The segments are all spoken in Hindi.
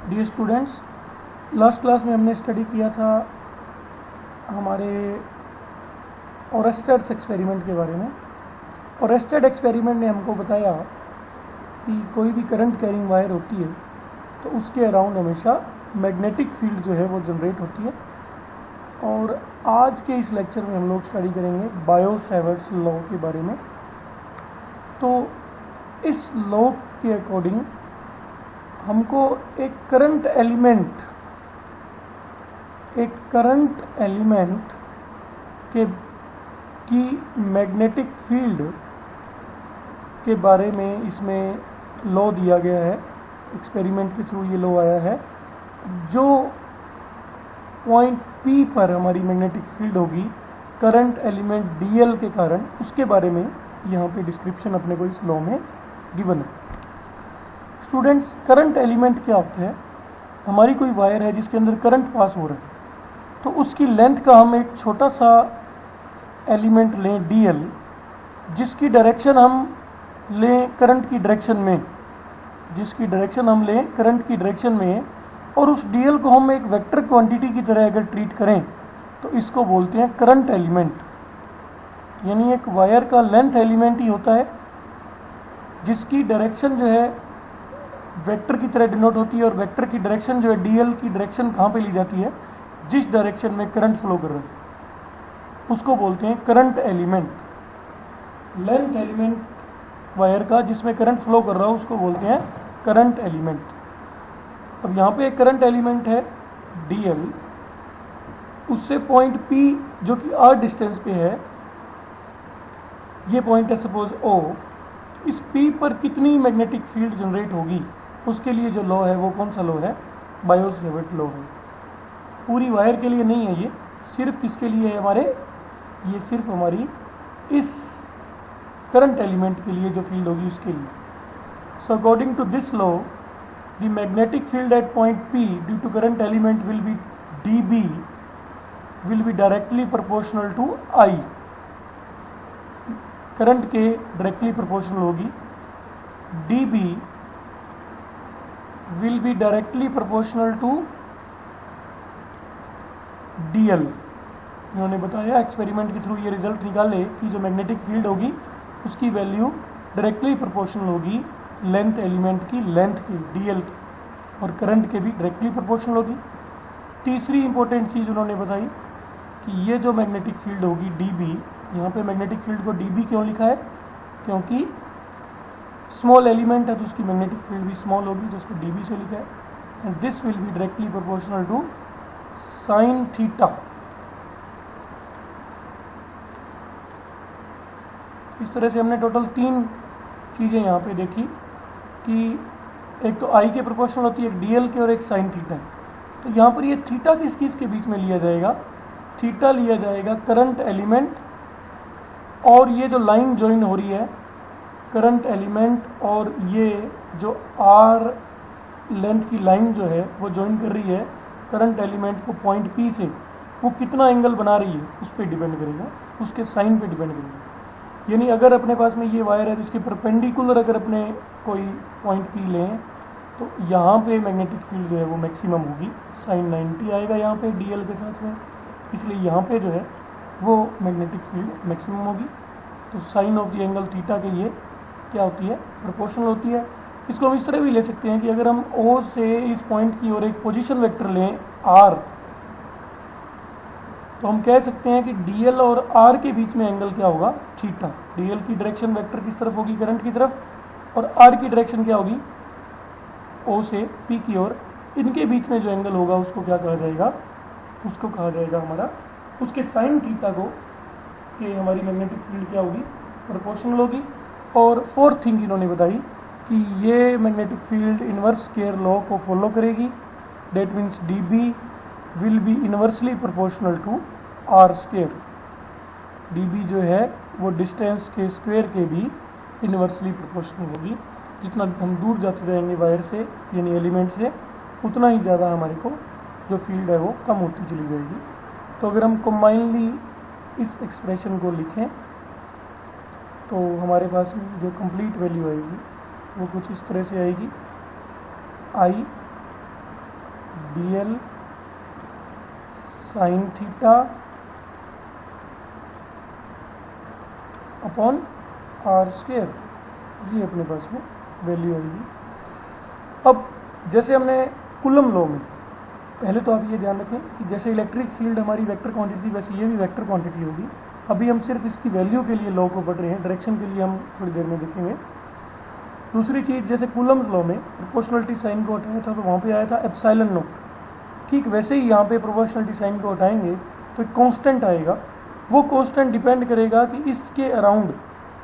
डियर स्टूडेंट्स, लास्ट क्लास में हमने स्टडी किया था हमारे ओरेस्टेड एक्सपेरिमेंट के बारे में। ओरेस्टेड एक्सपेरिमेंट ने हमको बताया कि कोई भी करंट कैरिंग वायर होती है तो उसके अराउंड हमेशा मैग्नेटिक फील्ड जो है वो जनरेट होती है। और आज के इस लेक्चर में हम लोग स्टडी करेंगे बायो-सैवर्ट्स लॉ के बारे में। तो इस लॉ के अकॉर्डिंग हमको एक करंट एलिमेंट की मैग्नेटिक फील्ड के बारे में इसमें लॉ दिया गया है। एक्सपेरिमेंट के थ्रू ये लॉ आया है। जो पॉइंट P पर हमारी मैग्नेटिक फील्ड होगी करंट एलिमेंट DL के कारण, उसके बारे में यहाँ पे डिस्क्रिप्शन अपने को इस लॉ में गिवन है। स्टूडेंट्स, करंट एलिमेंट क्या होता है? हमारी कोई वायर है जिसके अंदर करंट पास हो रहा है, तो उसकी लेंथ का हम एक छोटा सा एलिमेंट लें DL, जिसकी डायरेक्शन हम लें करंट की डायरेक्शन में, और उस DL को हम एक वेक्टर क्वांटिटी की तरह अगर ट्रीट करें तो इसको बोलते हैं करंट एलिमेंट। यानी एक वायर का लेंथ एलिमेंट ही होता है जिसकी डायरेक्शन जो है वेक्टर की तरह डिनोट होती है, और वेक्टर की डायरेक्शन जो है DL की डायरेक्शन कहाँ पे ली जाती है? जिस डायरेक्शन में करंट फ्लो कर रहा है उसको बोलते हैं current element. Length element wire का जिसमें करंट फ्लो कर रहा है उसको बोलते हैं करंट एलिमेंट। अब यहाँ पे एक करंट एलिमेंट है DL, उससे पॉइंट P जो कि R डिस्टेंस पे है, ये पॉइंट है सपोज O। इस P पर कितनी मैग्नेटिक फील्ड जनरेट होगी, उसके लिए जो लॉ है वो कौन सा लॉ है? बायो-सैवर्ट लॉ है। पूरी वायर के लिए नहीं है, ये सिर्फ किसके लिए है? ये सिर्फ हमारी इस करंट एलिमेंट के लिए जो फील्ड होगी उसके लिए। So according to this law, the magnetic field at point P due to current element will be dB will be directly proportional to I। Current के डायरेक्टली प्रोपोर्शनल होगी। dB will be directly proportional to DL। उन्होंने बताया एक्सपेरिमेंट के थ्रू ये रिजल्ट निकाले कि जो मैग्नेटिक फील्ड होगी उसकी वैल्यू डायरेक्टली प्रोपोर्शनल होगी लेंथ एलिमेंट की लेंथ की DL की, और करंट के भी डायरेक्टली प्रोपोर्शनल होगी। तीसरी इंपॉर्टेंट चीज़ उन्होंने बताई कि ये जो मैग्नेटिक फील्ड होगी DB, यहाँ पे मैग्नेटिक फील्ड को DB क्यों लिखा है? क्योंकि स्मॉल एलिमेंट है तो उसकी मैग्नेटिक फील्ड भी स्मॉल होगी, तो उसको DB से लिखा है। And this will be directly proportional to sine theta. इस तरह से हमने टोटल 3 चीज़ें यहाँ पे देखी कि एक तो I के प्रोपोर्शनल होती है, एक DL के, और एक साइन थीटा। तो यहाँ पर ये थीटा किस के बीच में लिया जाएगा? थीटा लिया जाएगा करंट एलिमेंट, और ये जो लाइन ज्वाइन हो रही है करंट एलिमेंट और ये जो R लेंथ की लाइन जो है वो ज्वाइन कर रही है करंट एलिमेंट को पॉइंट P से, वो कितना एंगल बना रही है उस पर डिपेंड करेगा, उसके साइन पे डिपेंड करेगा। यानी अगर अपने पास में ये वायर है तो इसके परपेंडिकुलर अगर अपने कोई पॉइंट P लें तो यहाँ पे मैग्नेटिक फील्ड जो है वो मैक्सिमम होगी, साइन 90 आएगा यहाँ पे DL के साथ में, इसलिए यहाँ पे जो है वो मैग्नेटिक फील्ड मैक्सिमम होगी। तो sine of the angle theta के लिए क्या होती है? प्रोपोर्शनल होती है। इसको हम इस तरह भी ले सकते हैं कि अगर हम O से इस पॉइंट की ओर एक पोजीशन वेक्टर लें R, तो हम कह सकते हैं कि DL और R के बीच में एंगल क्या होगा? थीटा। DL की डायरेक्शन वेक्टर किस तरफ होगी? करंट की तरफ, और R की डायरेक्शन क्या होगी? O से P की ओर। इनके बीच में जो एंगल होगा उसको क्या कहा जाएगा? उसको कहा जाएगा हमारा, उसके साइन थीटा को, कि हमारी मैग्नेटिक फील्ड क्या होगी? प्रोपोर्शनल होगी। और फोर्थ थिंग इन्होंने बताई कि ये magnetic field inverse square law को फॉलो करेगी। That means DB will be inversely proportional to R square. DB जो है वो डिस्टेंस के स्क्वायर के भी इनवर्सली प्रोपोर्शनल होगी। जितना हम दूर जाते जाएंगे वायर से, यानी एलिमेंट से, उतना ही ज़्यादा हमारे को जो फील्ड है वो कम होती चली जाएगी। तो अगर हम कंबाइनली इस एक्सप्रेशन को लिखें तो हमारे पास जो कंप्लीट वैल्यू आएगी वो कुछ इस तरह से आएगी। I dl sine theta upon r square, ये अपने पास में वैल्यू आएगी। अब जैसे हमने कूलम लॉ में, पहले तो आप ये ध्यान रखें कि जैसे इलेक्ट्रिक फील्ड हमारी वेक्टर क्वांटिटी, वैसे ये भी वेक्टर क्वांटिटी होगी। अभी हम सिर्फ इसकी वैल्यू के लिए लॉ को पढ़ रहे हैं, डायरेक्शन के लिए हम थोड़ी देर में देखेंगे। दूसरी चीज़, जैसे कूलम्स लॉ में प्रोपोर्शनलिटी साइन को हटाया था तो वहाँ पे आया था एप्सिलॉन नॉट, ठीक वैसे ही यहाँ पे प्रोपोर्शनलिटी साइन को हटाएंगे तो एक कांस्टेंट आएगा। वो कांस्टेंट डिपेंड करेगा कि इसके अराउंड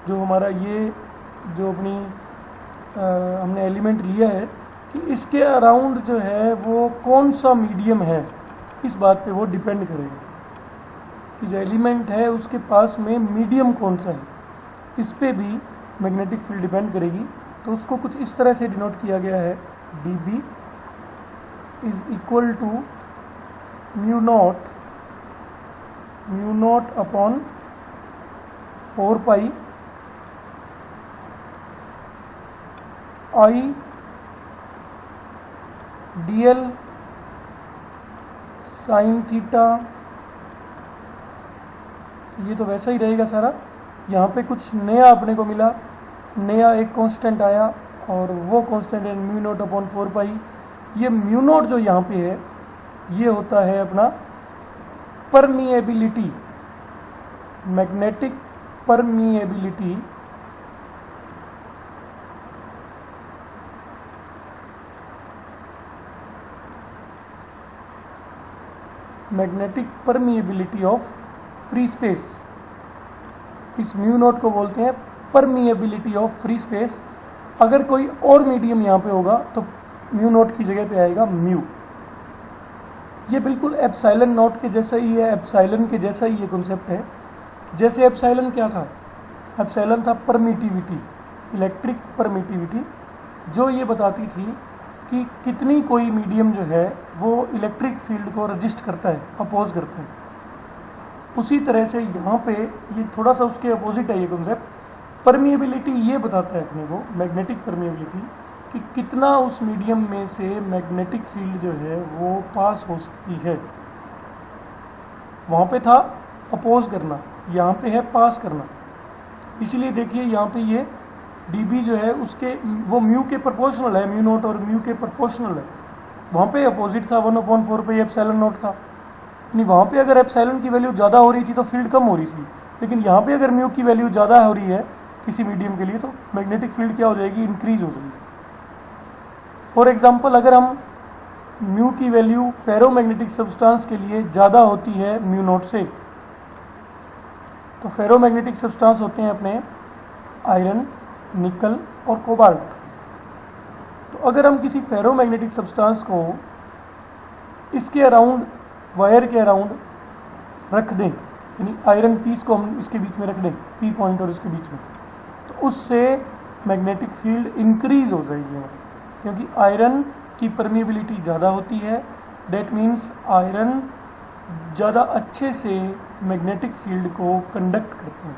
जो हमारा ये जो अपनी हमने एलिमेंट लिया है कि इसके अराउंड जो है वो कौन सा मीडियम है, इस बात पे वो डिपेंड करेगा कि जो एलिमेंट है उसके पास में मीडियम कौन सा है, इस पे भी मैग्नेटिक फील्ड डिपेंड करेगी। तो उसको कुछ इस तरह से डिनोट किया गया है, dB is equal to mu not upon 4 pi I dl sine theta. ये तो वैसा ही रहेगा सारा, यहाँ पे कुछ नया अपने को मिला, नया एक कांस्टेंट आया और वो कांस्टेंट है म्यू नॉट अपॉन 4 पाई। ये म्यू नॉट जो यहाँ पे है ये होता है अपना permeability, magnetic permeability, magnetic permeability of free space. इस म्यू नॉट को बोलते हैं परमिएबिलिटी ऑफ फ्री स्पेस। अगर कोई और मीडियम यहाँ पे होगा तो म्यू नॉट की जगह पे आएगा म्यू। ये बिल्कुल एप्सिलॉन नॉट के जैसा ही है, एप्सिलॉन के जैसा ही ये कॉन्सेप्ट है। जैसे एप्सिलॉन क्या था, एप्सिलॉन था परमिटिविटी, इलेक्ट्रिक परमिटिविटी, जो ये बताती थी कि कितनी कोई मीडियम जो है वो इलेक्ट्रिक फील्ड को रजिस्ट करता है, अपोज करता है। उसी तरह से यहाँ पे ये थोड़ा सा उसके अपोजिट है ये कॉन्सेप्ट। परमिएबिलिटी ये बताता है अपने को, मैग्नेटिक परमिएबिलिटी, कि कितना उस मीडियम में से मैग्नेटिक फील्ड जो है वो पास हो सकती है। वहाँ पे था अपोज करना, यहाँ पे है पास करना। इसलिए देखिए यहाँ पे ये dB जो है उसके वो म्यू के प्रोपोर्शनल है, म्यू नॉट और म्यू के प्रोपोर्शनल है। वहाँ पे अपोजिट था 1/4 पे एप्सिलॉन नॉट था। नहीं, वहाँ पे अगर एप्सिलॉन की वैल्यू ज़्यादा हो रही थी तो फील्ड कम हो रही थी, लेकिन यहाँ पे अगर म्यू की वैल्यू ज़्यादा हो रही है किसी मीडियम के लिए तो मैग्नेटिक फील्ड क्या हो जाएगी, इंक्रीज हो जाएगी। फॉर एग्जाम्पल, अगर हम म्यू की वैल्यू फेरोमैग्नेटिक सब्सटेंस के लिए ज़्यादा होती है म्यू नॉट से, तो फेरोमैग्नेटिक सब्सटेंस होते हैं अपने आयरन, निकल और कोबाल्ट। तो अगर हम किसी फेरोमैग्नेटिक सब्सटेंस को इसके अराउंड, वायर के अराउंड रख दें, यानी आयरन पीस को हम इसके बीच में रख दें, पी पॉइंट और इसके बीच में, तो उससे मैग्नेटिक फील्ड इंक्रीज हो जाएगी, क्योंकि आयरन की परमिएबिलिटी ज़्यादा होती है। दैट मीन्स आयरन ज़्यादा अच्छे से मैग्नेटिक फील्ड को कंडक्ट करते हैं।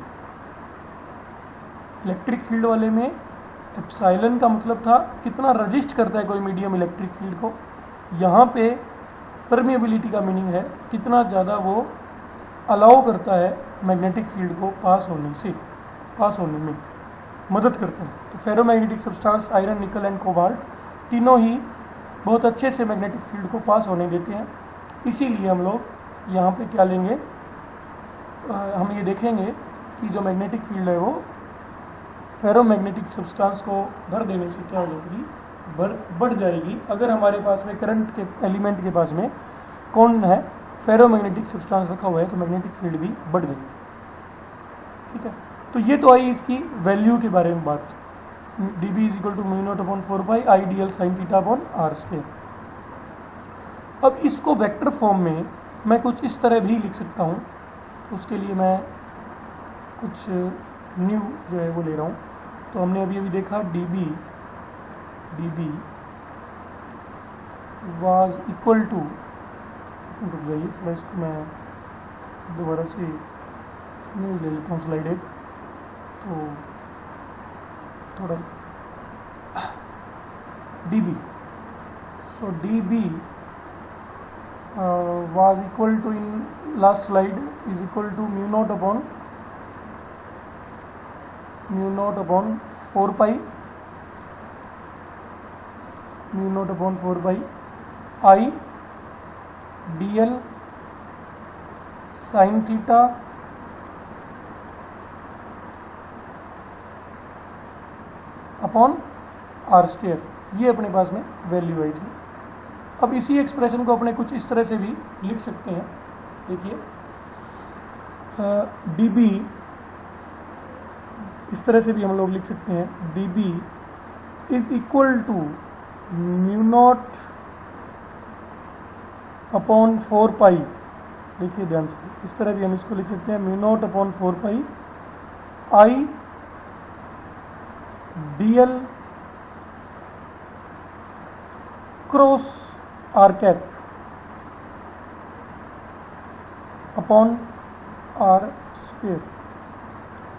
इलेक्ट्रिक फील्ड वाले में एप्सिलॉन का मतलब था कितना रजिस्ट करता है कोई मीडियम इलेक्ट्रिक फील्ड को। यहाँ पे परमिएबिलिटी का मीनिंग है कितना ज़्यादा वो अलाउ करता है मैग्नेटिक फील्ड को पास होने में मदद करता है। तो फेरोमैग्नेटिक सब्सटेंस आयरन, निकल एंड कोबाल्ट तीनों ही बहुत अच्छे से मैग्नेटिक फील्ड को पास होने देते हैं। इसीलिए हम लोग यहाँ पे क्या लेंगे, हम ये देखेंगे कि जो मैग्नेटिक फील्ड है वो फेरोमैग्नेटिक सब्सटेंस को भर देने से क्या हो जाएगी, बढ़ जाएगी। अगर हमारे पास में करंट के एलिमेंट के पास में कौन है, फेरोमैग्नेटिक सब्सटेंस रखा हुआ है, तो मैग्नेटिक फील्ड भी बढ़ जाएगी। ठीक है, तो ये तो आई इसकी वैल्यू के बारे में बात। dB is equal to mu not upon 4 pi I dl sine theta upon r square. अब इसको वेक्टर फॉर्म में मैं कुछ इस तरह भी लिख सकता हूँ। उसके लिए मैं कुछ न्यू जो है वो ले रहा हूँ। तो हमने अभी देखा dB वाज इक्वल टू, रुक जाइए थोड़ा, इसको मैं दोबारा से न्यू ले लेता हूँ स्लाइड एक, तो थोड़ा dB। So dB was equal to in last slide is equal to mu naught upon 4 pi I dl sin theta upon r square, ये अपने पास में वैल्यू आई थी। अब इसी एक्सप्रेशन को अपने कुछ इस तरह से भी लिख सकते हैं। देखिए dB इस तरह से भी हम लोग लिख सकते हैं, dB is equal to mu not upon 4 pi. देखिए ध्यान से, इस तरह भी हम इसको लिख सकते हैं, mu not upon 4 pi I dl cross r cap upon r square.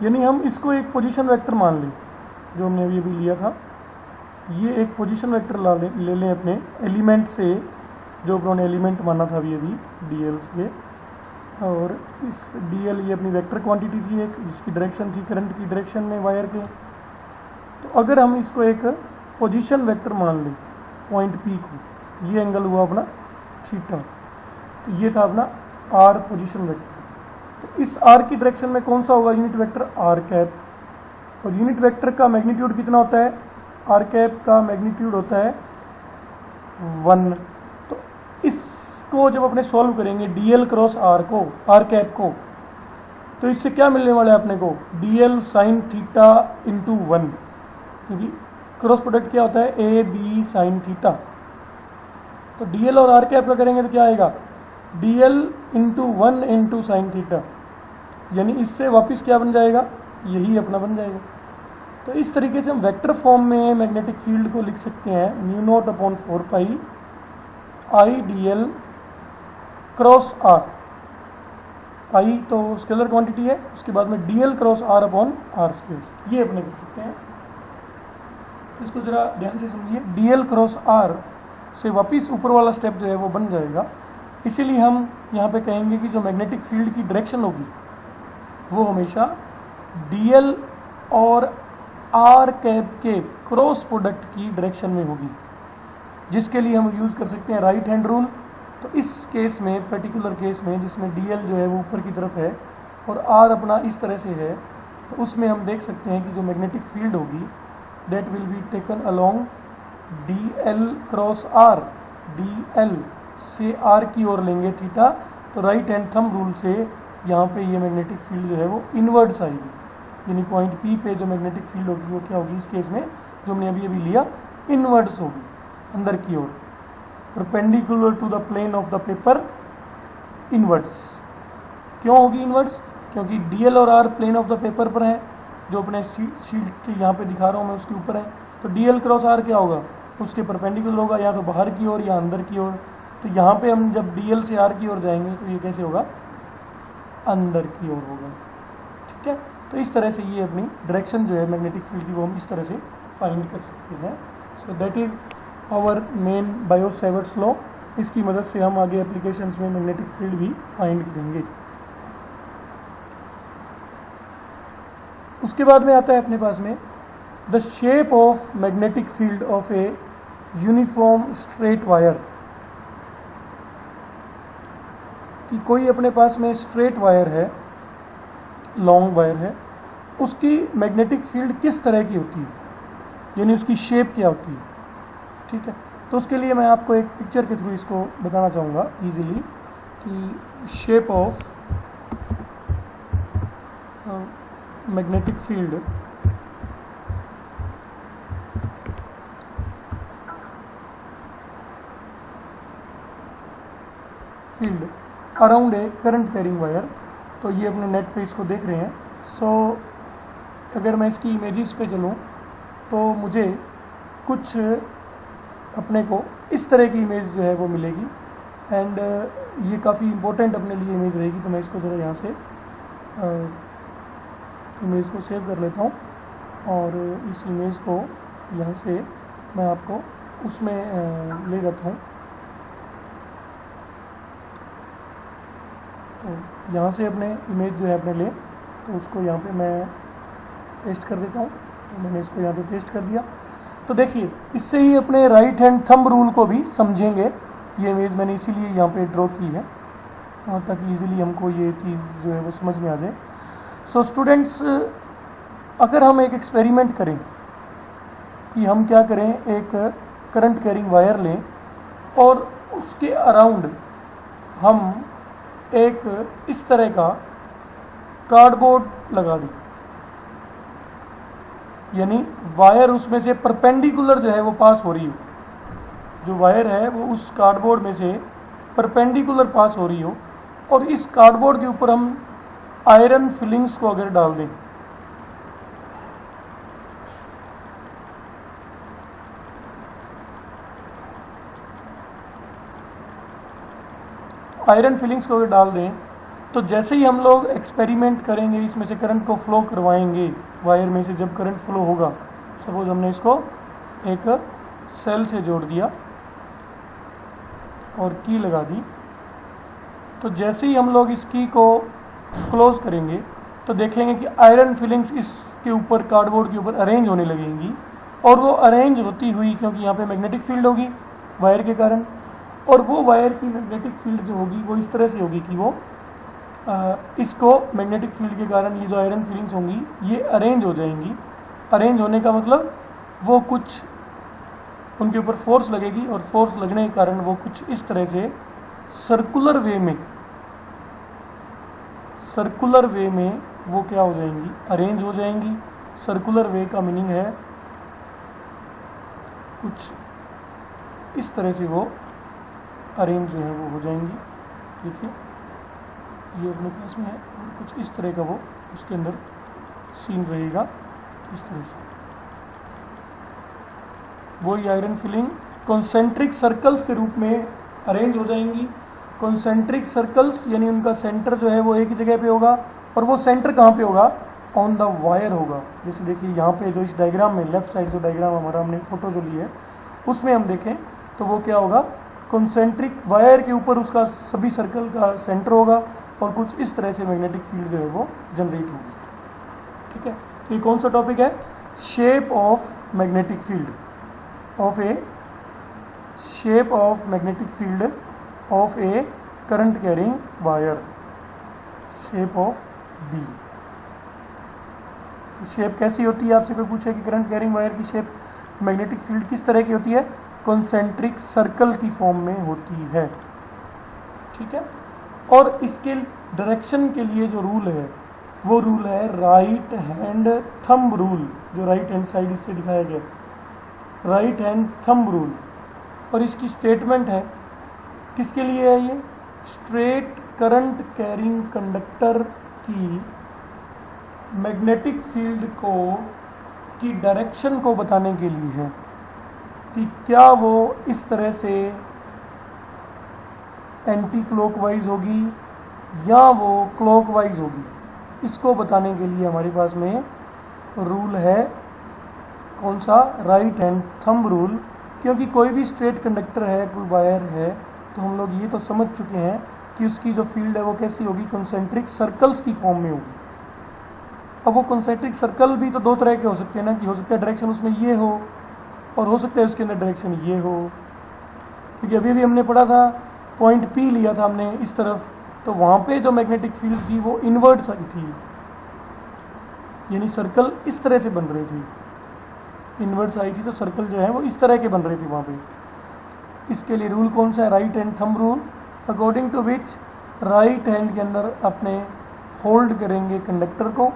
यानी हम इसको एक पोजीशन वेक्टर मान लें, जो हमने अभी लिया था। ये एक पोजीशन वेक्टर ले लें अपने एलिमेंट से, जो उन्होंने एलिमेंट माना था अभी dl से, और इस dl ये अपनी वेक्टर क्वांटिटी थी एक, जिसकी डायरेक्शन थी करंट की डायरेक्शन में वायर के। तो अगर हम इसको एक पोजीशन वेक्टर मान लें पॉइंट P को, ये एंगल हुआ अपना थीटा, तो ये था अपना r पोजीशन वेक्टर। तो इस r की डायरेक्शन में कौन सा होगा यूनिट वेक्टर, r कैप। और यूनिट वेक्टर का मैग्नीट्यूड कितना होता है, r कैप का मैग्नीट्यूड होता है 1। तो इसको जब अपने सॉल्व करेंगे dl क्रॉस r को, r कैप को, तो इससे क्या मिलने वाला है अपने को, dl साइन थीटा इंटू 1, क्योंकि क्रॉस प्रोडक्ट क्या होता है, ए बी साइन थीटा। तो dl और r कैप का करेंगे तो क्या आएगा, dl into 1 into sine theta, यानी इससे वापस क्या बन जाएगा, यही अपना बन जाएगा। तो इस तरीके से हम वेक्टर फॉर्म में मैग्नेटिक फील्ड को लिख सकते हैं, mu not upon 4 pi I dl cross r। आई तो स्केलर क्वांटिटी है, उसके बाद में dl cross r upon r square, ये अपने लिख सकते हैं। इसको जरा ध्यान से समझिए, dl क्रॉस r से वापिस ऊपर वाला स्टेप जो है वो बन जाएगा। इसीलिए हम यहाँ पे कहेंगे कि जो मैग्नेटिक फील्ड की डायरेक्शन होगी वो हमेशा dl और r कैप के क्रॉस प्रोडक्ट की डायरेक्शन में होगी, जिसके लिए हम यूज़ कर सकते हैं राइट हैंड रूल। तो इस केस में, पर्टिकुलर केस में, जिसमें dl जो है वो ऊपर की तरफ है और r अपना इस तरह से है, तो उसमें हम देख सकते हैं कि जो मैग्नेटिक फील्ड होगी that will be taken along dl cross r। dl से r की ओर लेंगे थीटा, तो राइट हैंड थंब रूल से यहाँ पे ये मैग्नेटिक फील्ड जो है वो इनवर्ड्स आएगी, यानी पॉइंट P पे जो मैग्नेटिक फील्ड होगी वो क्या होगी, इस केस में जो हमने अभी लिया, इनवर्ड्स होगी, अंदर की ओर, perpendicular to the plane of the paper, inwards. क्यों होगी इनवर्ड्स, क्योंकि dl और r plane of the paper पर है, जो अपने शीट के यहाँ पे दिखा रहा हूँ मैं उसके ऊपर है। तो dl क्रॉस r क्या होगा, उसके परपेंडिकुलर होगा, या तो बाहर की ओर या अंदर की ओर। तो यहाँ पे हम जब dl से r की ओर जाएंगे तो ये कैसे होगा, अंदर की ओर होगा। ठीक है, तो इस तरह से ये अपनी डायरेक्शन जो है मैग्नेटिक फील्ड की वो हम इस तरह से फाइंड कर सकते हैं। So that is our main Biot Savart's law. इसकी मदद से हम आगे एप्लीकेशंस में मैग्नेटिक फील्ड भी फाइंड करेंगे। उसके बाद में आता है अपने पास में the shape of magnetic field of a uniform straight wire. कि कोई अपने पास में स्ट्रेट वायर है, लॉन्ग वायर है, उसकी मैग्नेटिक फील्ड किस तरह की होती है, यानी उसकी शेप क्या होती है। ठीक है, तो उसके लिए मैं आपको एक पिक्चर के थ्रू इसको बताना चाहूँगा इजीली कि shape of magnetic field around a current carrying wire. तो ये अपने नेट पे इसको देख रहे हैं। सो अगर मैं इसकी इमेजेस पे चलूँ तो मुझे कुछ अपने को इस तरह की इमेज जो है वो मिलेगी, एंड ये काफ़ी इम्पोर्टेंट अपने लिए इमेज रहेगी। तो मैं इसको ज़रा यहाँ से इमेज को सेव कर लेता हूँ और इस इमेज को यहाँ से मैं आपको उसमें ले जाता हूँ। तो यहाँ से अपने इमेज जो है अपने ले, तो उसको यहाँ पे मैं पेस्ट कर देता हूँ। तो मैंने इसको यहाँ पे पेस्ट कर दिया। तो देखिए इससे ही अपने राइट हैंड थंब रूल को भी समझेंगे। ये इमेज मैंने इसीलिए यहाँ पे ड्रॉ की है ताकि इजीली हमको ये चीज़ जो है वो समझ में आ जाए। सो स्टूडेंट्स, अगर हम एक एक्सपेरिमेंट करें कि हम क्या करें, एक करंट कैरिंग वायर लें और उसके अराउंड हम एक इस तरह का कार्डबोर्ड लगा दें, यानी वायर उसमें से परपेंडिकुलर जो है वो पास हो रही हो, जो वायर है वो उस कार्डबोर्ड में से परपेंडिकुलर पास हो रही हो, और इस कार्डबोर्ड के ऊपर हम आयरन फिलिंग्स को अगर डाल दें, आयरन फिलिंग्स को अगर डाल दें, तो जैसे ही हम लोग एक्सपेरिमेंट करेंगे, इसमें से करंट को फ्लो करवाएंगे, वायर में से जब करंट फ्लो होगा, सपोज हमने इसको एक सेल से जोड़ दिया और की लगा दी, तो जैसे ही हम लोग इस की को क्लोज करेंगे तो देखेंगे कि आयरन फिलिंग्स इसके ऊपर, कार्डबोर्ड के ऊपर अरेंज होने लगेंगी, और वो अरेंज होती हुई, क्योंकि यहाँ पे मैग्नेटिक फील्ड होगी वायर के कारण, और वो वायर की मैग्नेटिक फील्ड जो होगी वो इस तरह से होगी कि वो इसको मैग्नेटिक फील्ड के कारण ये जो आयरन फिलिंग्स होंगी ये अरेंज हो जाएंगी। अरेंज होने का मतलब वो कुछ उनके ऊपर फोर्स लगेगी, और फोर्स लगने के कारण वो कुछ इस तरह से सर्कुलर वे में वो क्या हो जाएंगी, अरेंज हो जाएंगी। सर्कुलर वे का मीनिंग है कुछ इस तरह से वो अरेंज जो है वो हो जाएंगी। देखिए ये अपने पास में है, और कुछ इस तरह का वो उसके अंदर सीन रहेगा, इस तरह से वही आयरन फिलिंग कॉन्सेंट्रिक सर्कल्स के रूप में अरेंज हो जाएंगी। कॉन्सेंट्रिक सर्कल्स यानी उनका सेंटर जो है वो एक ही जगह पे होगा, और वो सेंटर कहाँ पे होगा, ऑन द वायर होगा। जैसे देखिए यहाँ पे जो इस डायग्राम में लेफ्ट साइड जो डायग्राम हमारा हमने फोटो जो ली है उसमें हम देखें तो वो क्या होगा, कॉन्सेंट्रिक वायर के ऊपर उसका सभी सर्कल का सेंटर होगा, और कुछ इस तरह से मैग्नेटिक फील्ड जो है वो जनरेट होगी। ठीक है, तो ये कौन सा टॉपिक है, shape of magnetic field of a magnetic field of a current carrying wire, shape of B. Shape कैसी होती है, आपसे कोई पूछे कि करंट कैरिंग वायर की शेप, मैग्नेटिक फील्ड किस तरह की होती है, कॉन्सेंट्रिक सर्कल की फॉर्म में होती है। ठीक है, और इसके डायरेक्शन के लिए जो रूल है वो रूल है राइट हैंड थंब रूल, जो राइट हैंड साइड इससे दिखाया गया, राइट हैंड थंब रूल। और इसकी स्टेटमेंट है, किसके लिए है ये, स्ट्रेट करंट कैरिंग कंडक्टर की मैग्नेटिक फील्ड को की डायरेक्शन को बताने के लिए है कि क्या वो इस तरह से एंटी क्लॉकवाइज होगी या वो क्लॉकवाइज होगी। इसको बताने के लिए हमारे पास में रूल है, कौन सा, राइट हैंड थंब रूल। क्योंकि कोई भी स्ट्रेट कंडक्टर है, कोई वायर है, तो हम लोग ये तो समझ चुके हैं कि उसकी जो फील्ड है वो कैसी होगी, कॉन्सेंट्रिक सर्कल्स की फॉर्म में होगी। अब वो कॉन्सेंट्रिक सर्कल भी तो दो तरह के हो सकते हैं ना, कि हो सकता है डायरेक्शन उसमें ये हो, और हो सकता है उसके अंदर डायरेक्शन ये हो। क्योंकि अभी भी हमने पढ़ा था, पॉइंट पी लिया था हमने इस तरफ, तो वहाँ पे जो मैग्नेटिक फील्ड थी वो इनवर्ट्स आई थी, यानी सर्कल इस तरह से बन रही थी, इनवर्ट्स आई थी, तो सर्कल जो है वो इस तरह के बन रहे थे वहाँ पे। इसके लिए रूल कौन सा है, right hand thumb rule, according to which right hand के अंदर अपने होल्ड करेंगे कंडक्टर को,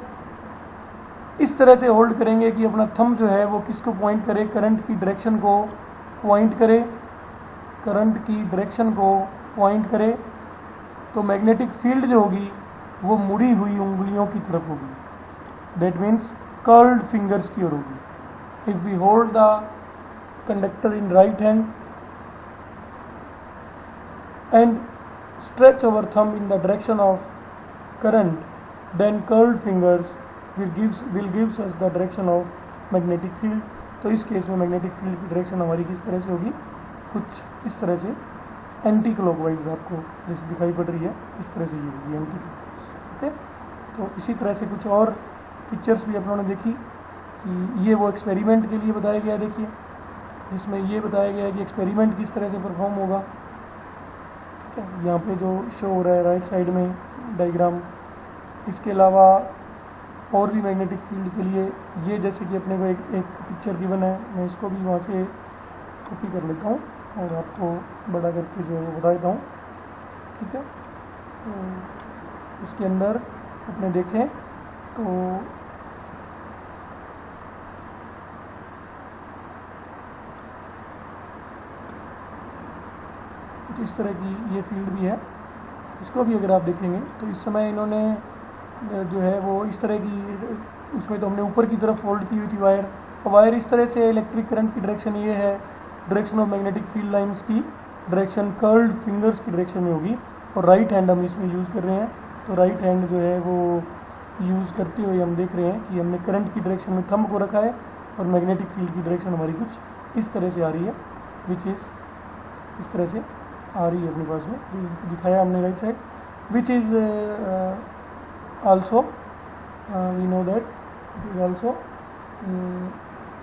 इस तरह से होल्ड करेंगे कि अपना थंब जो है वो किसको पॉइंट करे, करंट की डायरेक्शन को पॉइंट करे, करंट की डायरेक्शन को पॉइंट करे। तो मैग्नेटिक फील्ड जो होगी वो मुड़ी हुई उंगलियों की तरफ होगी, दैट मीन्स कर्ल्ड फिंगर्स की ओर होगी। If we hold the conductor in right hand and stretch our thumb in the direction of current, then curled fingers will gives us the direction of magnetic field। तो इस केस में मैग्नेटिक फील्ड की डायरेक्शन हमारी किस तरह से होगी, कुछ इस तरह से एंटी क्लॉकवाइज आपको जैसे दिखाई पड़ रही है इस तरह से ये होगी एंटी क्लॉकवाइज। ओके, तो इसी तरह से कुछ और पिक्चर्स भी अपनों ने देखी कि ये वो एक्सपेरिमेंट के लिए बताया गया, देखिए जिसमें ये बताया गया है कि एक्सपेरिमेंट किस तरह से परफॉर्म होगा। ठीक है, यहाँ पे जो शो हो रहा है राइट साइड में डायग्राम। इसके अलावा और भी मैग्नेटिक फील्ड के लिए ये जैसे कि अपने को एक पिक्चर गिवन है, मैं इसको भी वहाँ से कॉपी कर लेता हूँ और आपको बड़ा करके जो है वो बता देता हूँ। ठीक है, तो इसके अंदर अपने देखें तो कुछ इस तरह की ये फील्ड भी है। इसको भी अगर आप देखेंगे तो इस समय इन्होंने जो है वो इस तरह की, उसमें तो हमने ऊपर की तरफ फोल्ड की हुई थी वायर इस तरह से इलेक्ट्रिक करंट की डायरेक्शन ये है, direction of magnetic field lines की डायरेक्शन कर्ल्ड फिंगर्स की डायरेक्शन में होगी और राइट हैंड हम इसमें यूज़ कर रहे हैं। तो राइट हैंड जो है वो यूज़ करते हुए हम देख रहे हैं कि हमने करंट की डायरेक्शन में थंब को रखा है और मैग्नेटिक फील्ड की डायरेक्शन हमारी कुछ इस तरह से आ रही है, विच इज़ इस तरह से आ रही है अपने पास में जो दिखाया हमने right side, which is also we know that it is also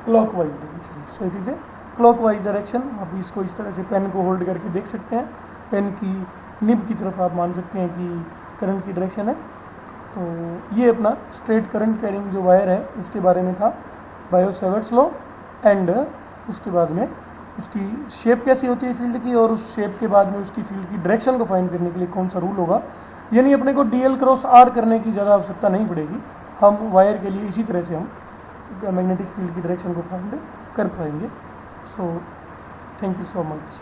clockwise direction. So it is a clockwise direction. आप इसको इस तरह से पेन को होल्ड करके देख सकते हैं, पेन की निब की तरफ आप मान सकते हैं कि करंट की डायरेक्शन है। तो ये अपना स्ट्रेट करंट कैरिंग जो वायर है इसके बारे में था, बायो-सैवर्ट्स लॉ, एंड उसके बाद में उसकी शेप कैसी होती है फील्ड की और उस शेप के बाद में उसकी फील्ड की डायरेक्शन को फाइंड करने के लिए कौन सा रूल होगा। यानी अपने को डीएल क्रॉस आर करने की ज़्यादा आवश्यकता नहीं पड़ेगी, हम वायर के लिए इसी तरह से हम मैग्नेटिक फील्ड की डायरेक्शन को फाइंड कर पाएंगे। So thank you so much.